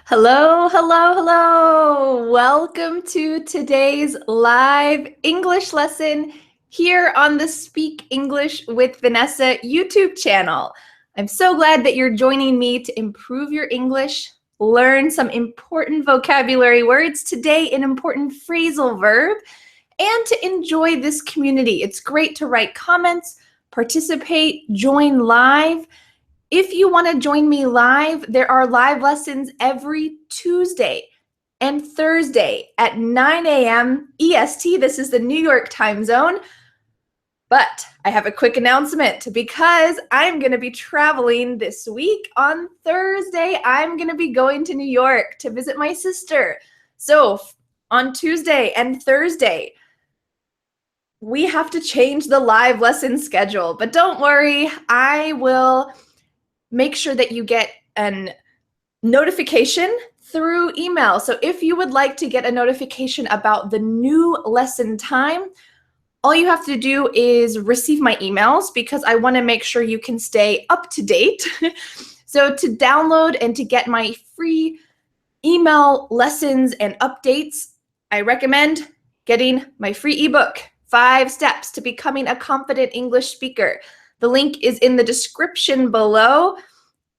Hello, hello, hello. Welcome to today's live English lesson here on the Speak English with Vanessa YouTube channel. I'm so glad that you're joining me to improve your English, learn some important vocabulary words, today an important phrasal verb, and to enjoy this community. It's great to write comments, participate, join live. If you want to join me live, there are live lessons every Tuesday and Thursday at 9 a.m. EST. This is the New York time zone. But I have a quick announcement because I'm going to be traveling this week. On Thursday, I'm going to be going to New York to visit my sister. So on Tuesday and Thursday, we have to change the live lesson schedule. But don't worry, I will make sure that you get a notification through email. So if you would like to get a notification about the new lesson time, all you have to do is receive my emails because I want to make sure you can stay up to date. So to download and to get my free email lessons and updates, I recommend getting my free ebook, 5 Steps to Becoming a Confident English Speaker. The link is in the description below.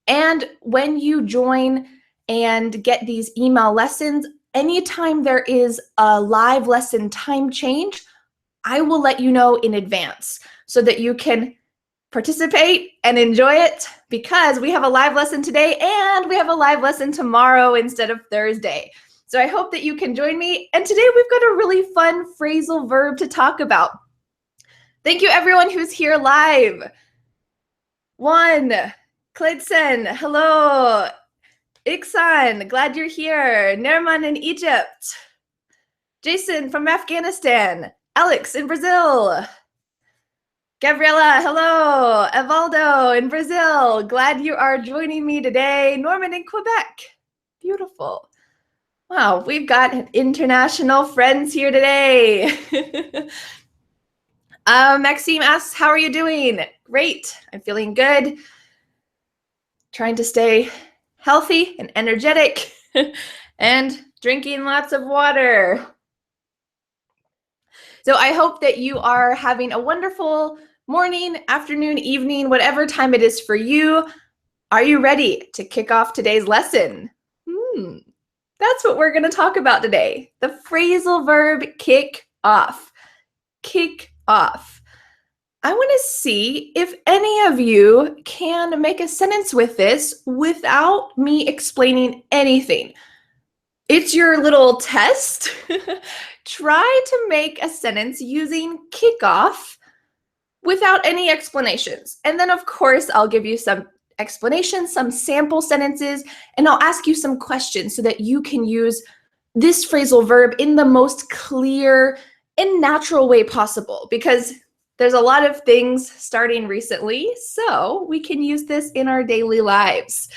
And when you join and get these email lessons, anytime there is a live lesson time change, I will let you know in advance so that you can participate and enjoy it, because we have a live lesson today and we have a live lesson tomorrow instead of Thursday. So I hope that you can join me. And today we've got a really fun phrasal verb to talk about. Thank you everyone who's here live. 1, Clayton, hello. Iksan, glad you're here. Nerman in Egypt. Jason from Afghanistan. Alex in Brazil. Gabriela, hello. Evaldo in Brazil. Glad you are joining me today. Norman in Quebec. Beautiful. Wow, we've got international friends here today. Maxime asks, how are you doing? Great, I'm feeling good. Trying to stay healthy and energetic and drinking lots of water. So I hope that you are having a wonderful morning, afternoon, evening, whatever time it is for you. Are you ready to kick off today's lesson? That's what we're going to talk about today. The phrasal verb kick off. Kick off. I want to see if any of you can make a sentence with this without me explaining anything. It's your little test. Try to make a sentence using kick off without any explanations. And then, of course, I'll give you some explanations, some sample sentences, and I'll ask you some questions so that you can use this phrasal verb in the most clear and natural way possible, because there's a lot of things starting recently, so we can use this in our daily lives.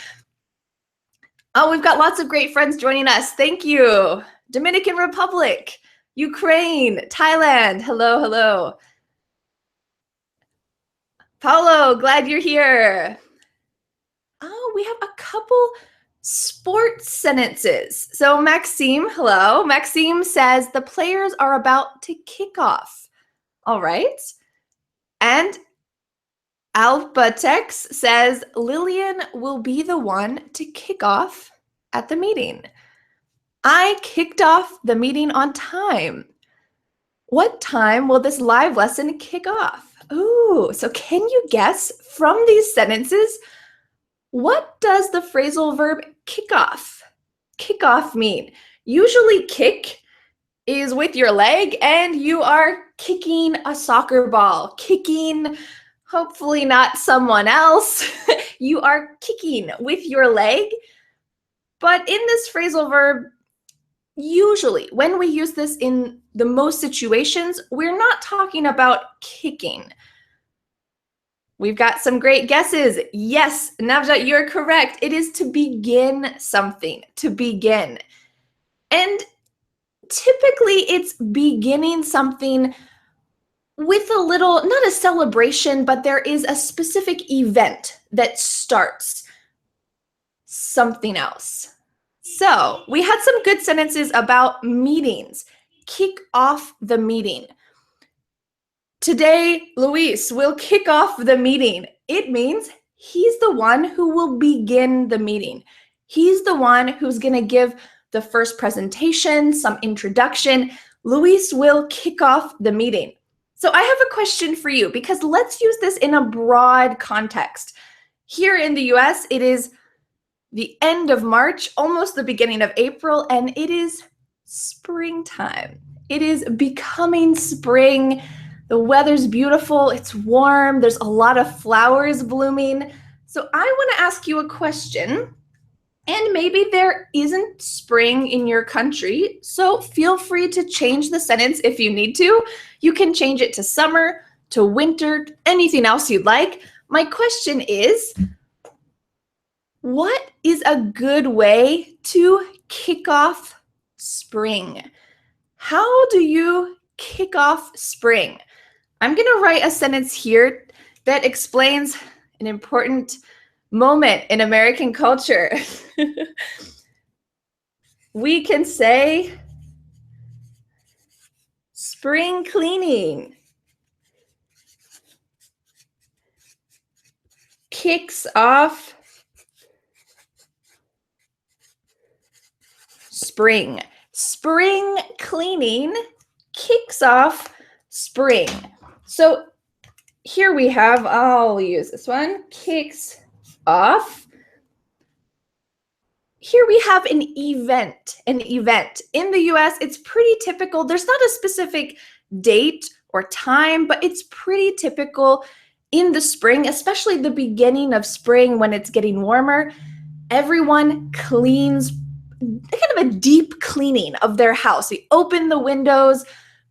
Oh, we've got lots of great friends joining us. Thank you. Dominican Republic, Ukraine, Thailand. Hello, hello. Paulo, glad you're here. Oh, we have a couple sports sentences. So Maxime, hello. Maxime says the players are about to kick off. All right. And Albatex says Lillian will be the one to kick off at the meeting. I kicked off the meeting on time. What time will this live lesson kick off? Ooh, so can you guess from these sentences, what does the phrasal verb kick off? Kick off mean? Usually kick is with your leg and you are kicking a soccer ball, kicking, hopefully not someone else. You are kicking with your leg. But in this phrasal verb, usually when we use this in the most situations, we're not talking about kicking. We've got some great guesses. Yes, Navjot, you're correct. It is to begin something, to begin. And typically it's beginning something with a little, not a celebration, but there is a specific event that starts something else. So we had some good sentences about meetings. Kick off the meeting. Today, Luis will kick off the meeting. It means he's the one who will begin the meeting. He's the one who's going to give the first presentation, some introduction. Luis will kick off the meeting. So I have a question for you, because let's use this in a broad context. Here in the US, it is the end of March, almost the beginning of April, and it is springtime. It is becoming spring. The weather's beautiful, it's warm, there's a lot of flowers blooming. So I want to ask you a question, and maybe there isn't spring in your country, so feel free to change the sentence if you need to. You can change it to summer, to winter, anything else you'd like. My question is, what is a good way to kick off spring? How do you kick off spring? I'm going to write a sentence here that explains an important moment in American culture. We can say spring cleaning kicks off spring. Spring cleaning kicks off spring. So here we have, I'll use this one, kicks off. Here we have an event. In the US, it's pretty typical. There's not a specific date or time, but it's pretty typical in the spring, especially the beginning of spring when it's getting warmer. Everyone cleans, kind of a deep cleaning of their house. You open the windows,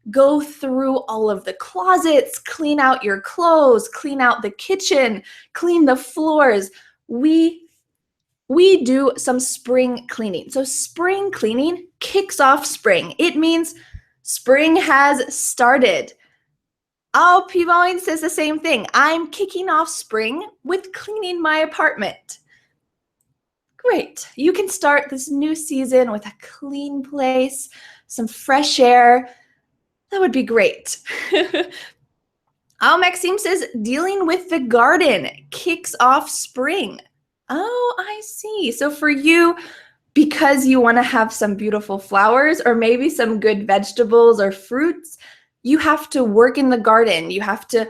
go through all of the closets, clean out your clothes, clean out the kitchen, clean the floors. We do some spring cleaning. So spring cleaning kicks off spring. It means spring has started. Oh, Pivoin says the same thing. I'm kicking off spring with cleaning my apartment. Great. You can start this new season with a clean place, some fresh air. That would be great. Maxime says dealing with the garden kicks off spring. Oh, I see. So for you, because you want to have some beautiful flowers or maybe some good vegetables or fruits, you have to work in the garden. You have to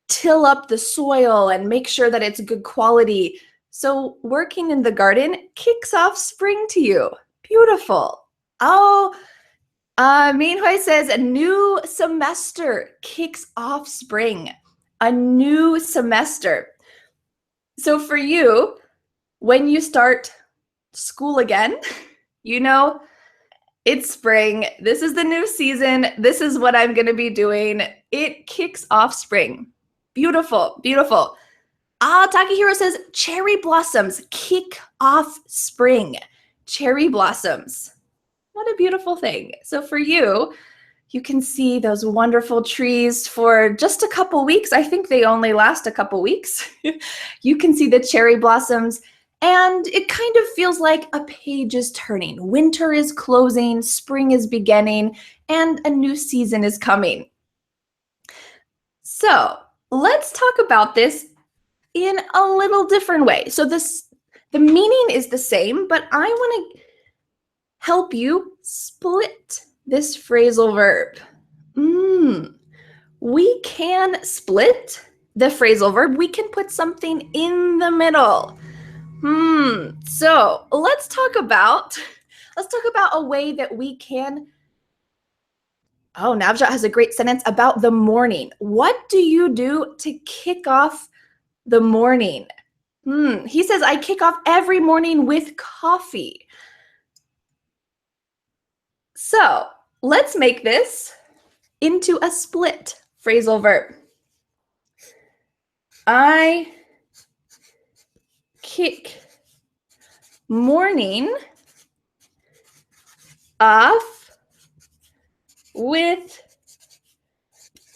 till up the soil and make sure that it's good quality. So working in the garden kicks off spring to you. Beautiful. Oh, Minhui says a new semester kicks off spring. A new semester. So for you, when you start school again, you know, it's spring. This is the new season. This is what I'm going to be doing. It kicks off spring. Beautiful, beautiful. Takahiro says cherry blossoms kick off spring. Cherry blossoms. What a beautiful thing. So for you, you can see those wonderful trees for just a couple weeks. I think they only last a couple weeks. You can see the cherry blossoms, and it kind of feels like a page is turning. Winter is closing, spring is beginning, and a new season is coming. So let's talk about this in a little different way. So the meaning is the same, but I want to help you split this phrasal verb. We can split the phrasal verb. We can put something in the middle. So let's talk about a way that we can. Oh, Navjot has a great sentence about the morning. What do you do to kick off the morning? He says, I kick off every morning with coffee. So let's make this into a split phrasal verb. I kick morning off with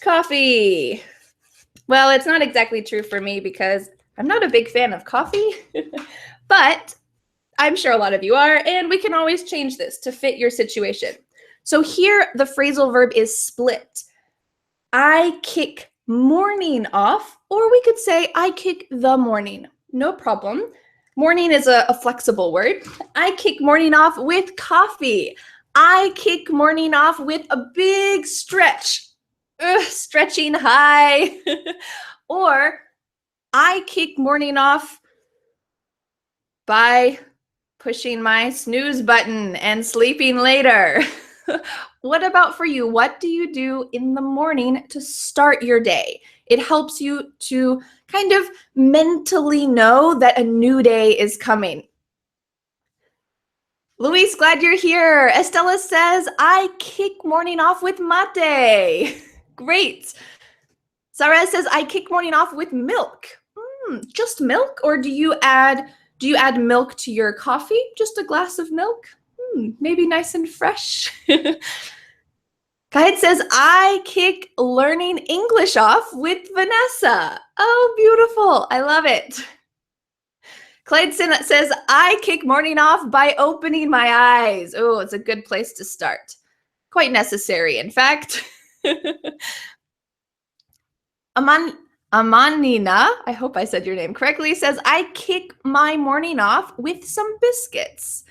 coffee. Well, it's not exactly true for me because I'm not a big fan of coffee, but I'm sure a lot of you are, and we can always change this to fit your situation. So here, the phrasal verb is split. I kick morning off, or we could say I kick the morning. No problem. Morning is a flexible word. I kick morning off with coffee. I kick morning off with a big stretch. Stretching high. Or I kick morning off by pushing my snooze button and sleeping later. What about for you? What do you do in the morning to start your day? It helps you to kind of mentally know that a new day is coming. Luis, glad you're here. Estella says, I kick morning off with mate. Great. Sarah says, I kick morning off with milk. Just milk, or do you add milk to your coffee? Just a glass of milk? Maybe nice and fresh. Kayed says, I kick learning English off with Vanessa. Oh, beautiful. I love it. Clayton says, I kick morning off by opening my eyes. Oh, it's a good place to start. Quite necessary, in fact. Amanina, I hope I said your name correctly, says, I kick my morning off with some biscuits.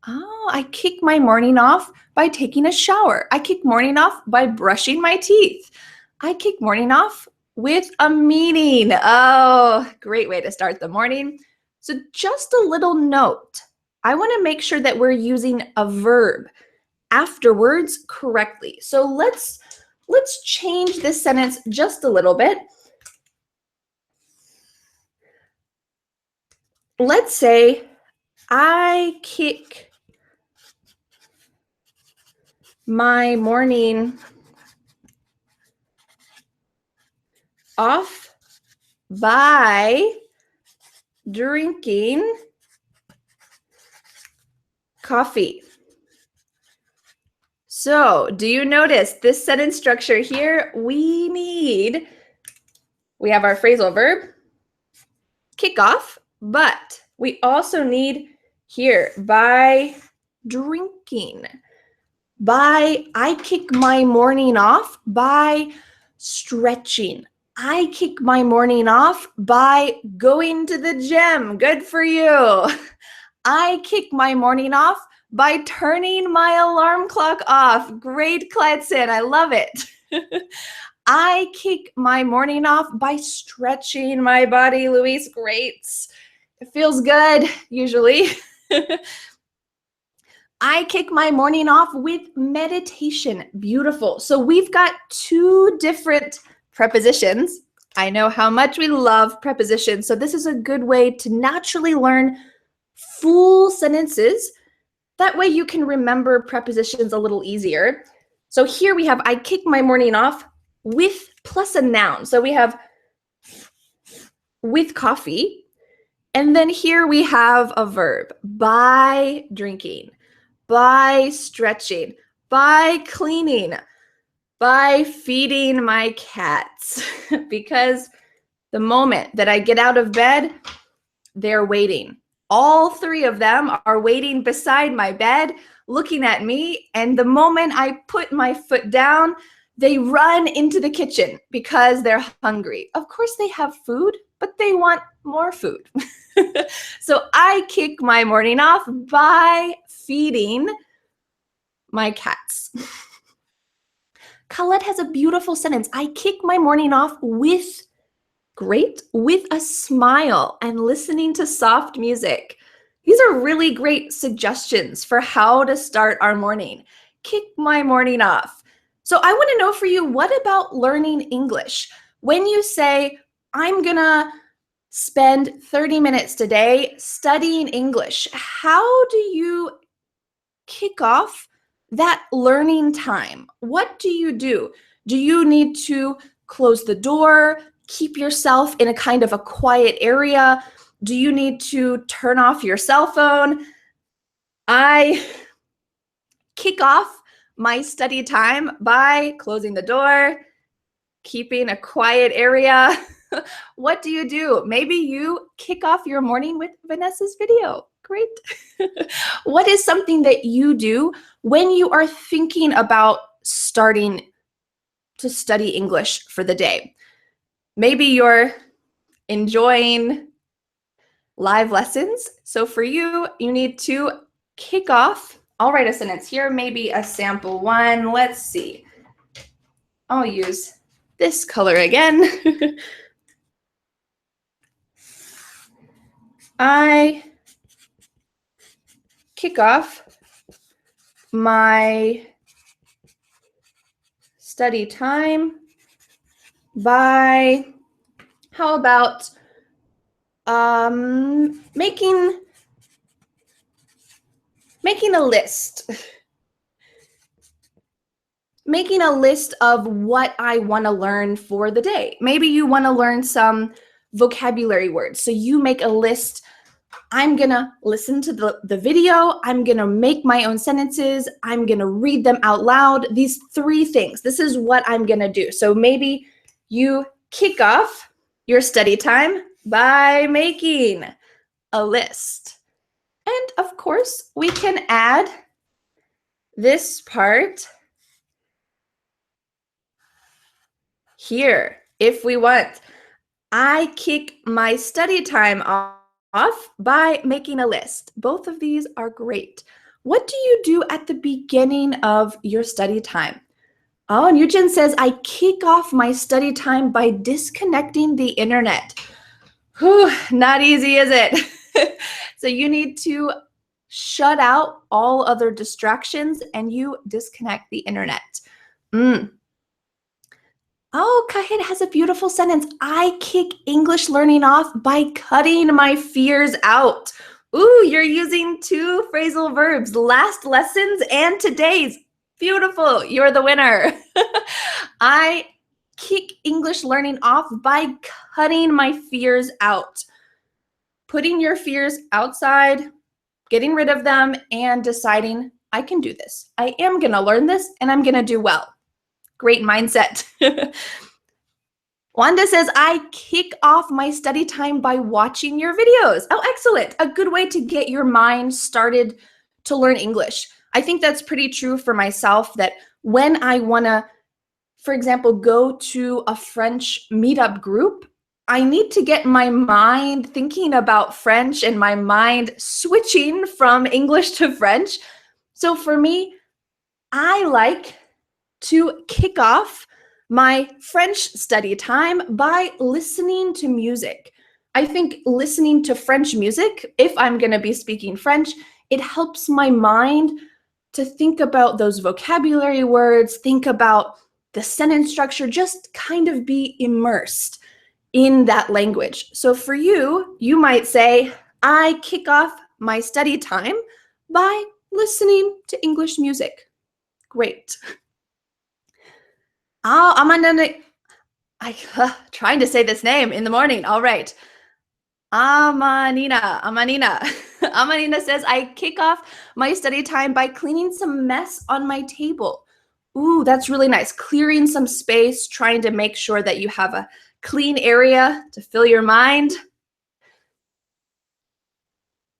Oh, I kick my morning off by taking a shower. I kick morning off by brushing my teeth. I kick morning off with a meeting. Oh, great way to start the morning. So just a little note. I want to make sure that we're using a verb afterwards correctly. So let's change this sentence just a little bit. Let's say I kick my morning off by drinking coffee. So, do you notice this sentence structure here? We have our phrasal verb, kick off, but we also need here by drinking. I kick my morning off by stretching. I kick my morning off by going to the gym. Good for you. I kick my morning off by turning my alarm clock off. Great, Cledson. I love it. I kick my morning off by stretching my body. Luis, great. It feels good, usually. I kick my morning off with meditation. Beautiful. So we've got two different prepositions. I know how much we love prepositions, so this is a good way to naturally learn full sentences. That way you can remember prepositions a little easier. So here we have, I kick my morning off with plus a noun. So we have with coffee, and then here we have a verb, by drinking, by stretching, by cleaning, by feeding my cats. Because the moment that I get out of bed, they're waiting. All three of them are waiting beside my bed, looking at me, and the moment I put my foot down, they run into the kitchen because they're hungry. Of course, they have food, but they want more food. So I kick my morning off by feeding my cats. Colette has a beautiful sentence. I kick my morning off with a smile and listening to soft music. These are really great suggestions for how to start our morning. Kick my morning off. So I want to know for you, what about learning English? When you say, I'm gonna spend 30 minutes today studying English, how do you kick off that learning time? What do you do? Do you need to close the door, keep yourself in a kind of a quiet area? Do you need to turn off your cell phone? I kick off my study time by closing the door, keeping a quiet area. What do you do? Maybe you kick off your morning with Vanessa's video. Great. What is something that you do when you are thinking about starting to study English for the day? Maybe you're enjoying live lessons. So for you, you need to kick off. I'll write a sentence here, maybe a sample one. Let's see. I'll use this color again. I kick off my study time by, how about making a list. Making a list of what I want to learn for the day. Maybe you want to learn some vocabulary words. So you make a list. I'm going to listen to the video. I'm going to make my own sentences. I'm going to read them out loud. These 3 things. This is what I'm going to do. So maybe you kick off your study time by making a list. And of course, we can add this part here if we want. I kick my study time off by making a list. Both of these are great. What do you do at the beginning of your study time? Oh, and Eugen says, I kick off my study time by disconnecting the internet. Whew, not easy, is it? So you need to shut out all other distractions and you disconnect the internet. Oh, Kahit has a beautiful sentence. I kick English learning off by cutting my fears out. Ooh, you're using 2 phrasal verbs, last lessons and today's. Beautiful, you're the winner. I kick English learning off by cutting my fears out. Putting your fears outside, getting rid of them, and deciding, I can do this. I am gonna learn this and I'm gonna do well. Great mindset. Wanda says, I kick off my study time by watching your videos. Oh, excellent. A good way to get your mind started to learn English. I think that's pretty true for myself, that when I want to, for example, go to a French meetup group, I need to get my mind thinking about French and my mind switching from English to French. So for me, I like to kick off my French study time by listening to music. I think listening to French music, if I'm going to be speaking French, it helps my mind to think about those vocabulary words, think about the sentence structure, just kind of be immersed in that language. So for you, you might say, I kick off my study time by listening to English music. Great. Oh, Amanda, trying to say this name in the morning. All right. Amanina. Amanina says, I kick off my study time by cleaning some mess on my table. Ooh, that's really nice. Clearing some space, trying to make sure that you have a clean area to fill your mind.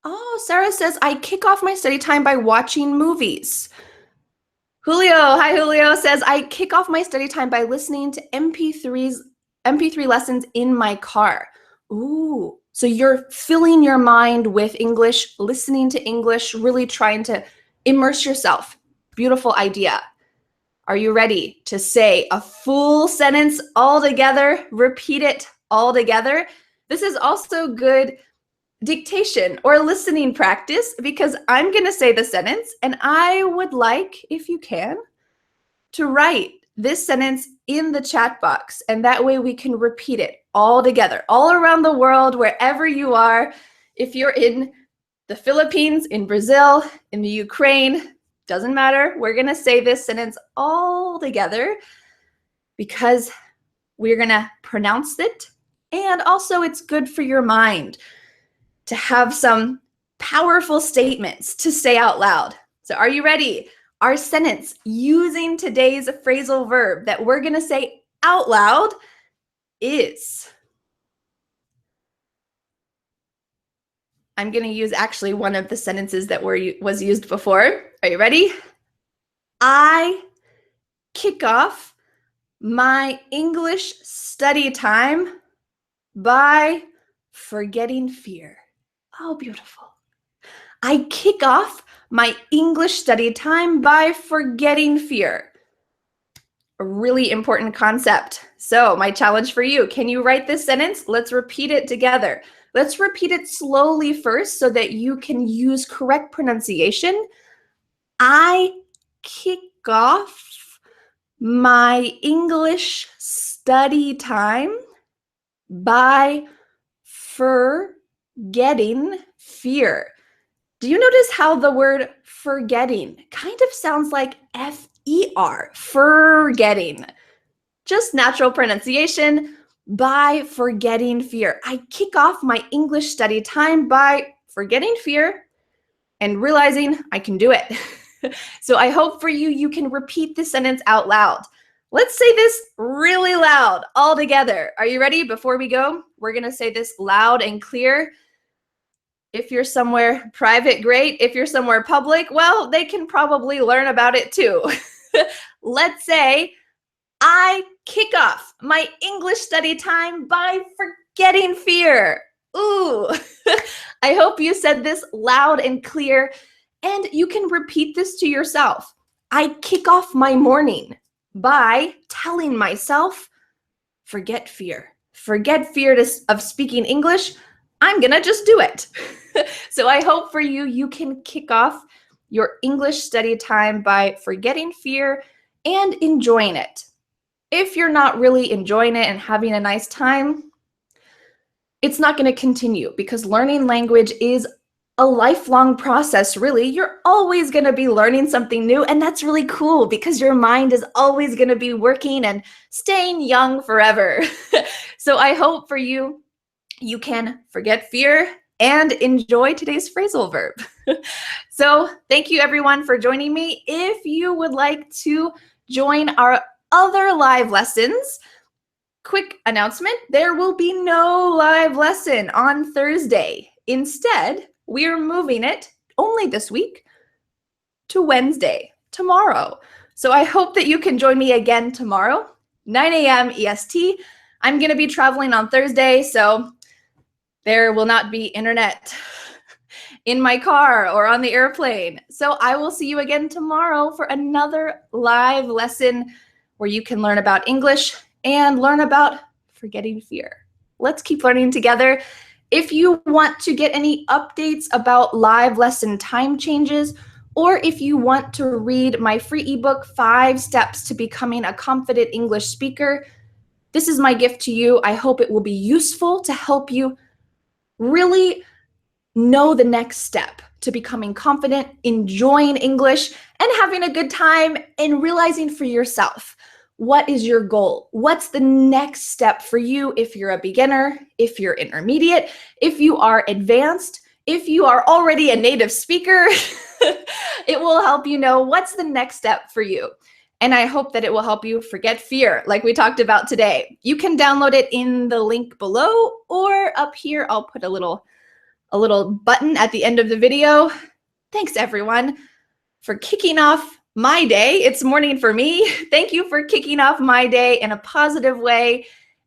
Oh, Sarah says, I kick off my study time by watching movies. Hi Julio says, I kick off my study time by listening to MP3 lessons in my car. Ooh, so you're filling your mind with English, listening to English, really trying to immerse yourself. Beautiful idea. Are you ready to say a full sentence all together? Repeat it all together. This is also good dictation or listening practice, because I'm going to say the sentence and I would like, if you can, to write this sentence in the chat box, and that way we can repeat it all together, all around the world, wherever you are. If you're in the Philippines, in Brazil, in the Ukraine, doesn't matter. We're going to say this sentence all together because we're going to pronounce it, and also it's good for your mind to have some powerful statements to say out loud. So are you ready? Our sentence using today's phrasal verb that we're going to say out loud is, I'm going to use actually one of the sentences that was used before. Are you ready? I kick off my English study time by forgetting fear. Oh, beautiful. I kick off my English study time by forgetting fear. A really important concept. So my challenge for you, can you write this sentence? Let's repeat it together. Let's repeat it slowly first so that you can use correct pronunciation. I kick off my English study time by forgetting fear. Do you notice how the word forgetting kind of sounds like F-E-R, forgetting? Just natural pronunciation, by forgetting fear. I kick off my English study time by forgetting fear and realizing I can do it. So I hope for you, you can repeat this sentence out loud. Let's say this really loud all together. Are you ready? Before we go, we're going to say this loud and clear. If you're somewhere private, great. If you're somewhere public, well, they can probably learn about it too. Let's say, I kick off my English study time by forgetting fear. Ooh, I hope you said this loud and clear, and you can repeat this to yourself. I kick off my morning by telling myself, forget fear. Forget fear of speaking English. I'm gonna just do it. So I hope for you, you can kick off your English study time by forgetting fear and enjoying it. If you're not really enjoying it and having a nice time, it's not going to continue because learning language is a lifelong process, really. You're always going to be learning something new, and that's really cool because your mind is always going to be working and staying young forever. So I hope for you, you can forget fear and enjoy today's phrasal verb. So thank you everyone for joining me. If you would like to join our other live lessons, quick announcement, there will be no live lesson on Thursday. Instead, we are moving it only this week to Wednesday, tomorrow. So I hope that you can join me again tomorrow, 9 a.m. EST. I'm going to be traveling on Thursday, so there will not be internet in my car or on the airplane. So I will see you again tomorrow for another live lesson where you can learn about English and learn about forgetting fear. Let's keep learning together. If you want to get any updates about live lesson time changes, or if you want to read my free ebook, 5 Steps to Becoming a Confident English Speaker, this is my gift to you. I hope it will be useful to help you really know the next step to becoming confident, enjoying English, and having a good time, and realizing for yourself, what is your goal? What's the next step for you if you're a beginner, if you're intermediate, if you are advanced, if you are already a native speaker? It will help you know what's the next step for you. And I hope that it will help you forget fear like we talked about today. You can download it in the link below, or up here, I'll put a little button at the end of the video. Thanks everyone for kicking off my day. It's morning for me. Thank you for kicking off my day in a positive way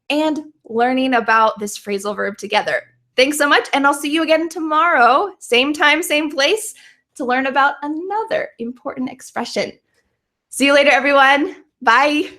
and learning about this phrasal verb together. Thanks so much, and I'll see you again tomorrow, same time, same place, to learn about another important expression. See you later, everyone. Bye.